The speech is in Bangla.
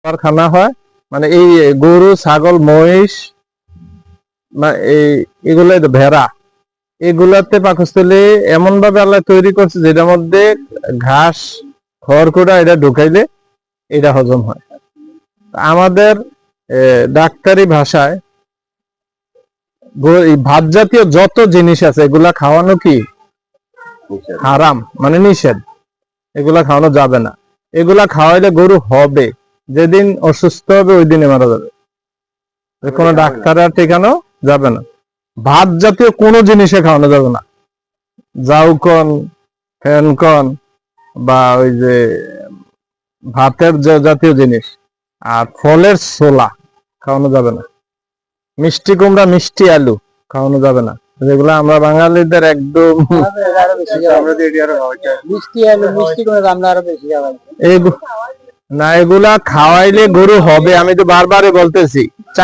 খানা হয়, মানে এই গরু ছাগল মহিষ এগুলো ভেড়া এগুলাতে পাকস্থলী এমন ভাবে আল্লাহ তৈরি করছে যেটার মধ্যে ঘাস খড়কুটা এটা ঢুকাইলে এটা হজম হয়। আমাদের ডাক্তারি ভাষায় ভাত জাতীয় যত জিনিস আছে এগুলা খাওয়ানো কি হারাম, মানে নিষেধ, এগুলা খাওয়ানো যাবে না। এগুলা খাওয়াইলে গরু হবে, যেদিন অসুস্থ হবে ওই দিনে মারা যাবে, কোনো ডাক্তার আর ঠেকানো যাবে না। ভাত জাতীয় কোনো জিনিসে খাওয়ানো যাবে না, জাউকন ফেনকন বা ওই যে ভাতের জাতীয় জিনিস, আর ফলের ছোলা খাওয়ানো যাবে না। মিষ্টি কুমড়া মিষ্টি আলু খাওয়ানো যাবে না, যেগুলো আমরা বাঙালিদের একদম না, এগুলা খাওয়াইলে গরু হবে, আমি তো বারবারই বলতেছি।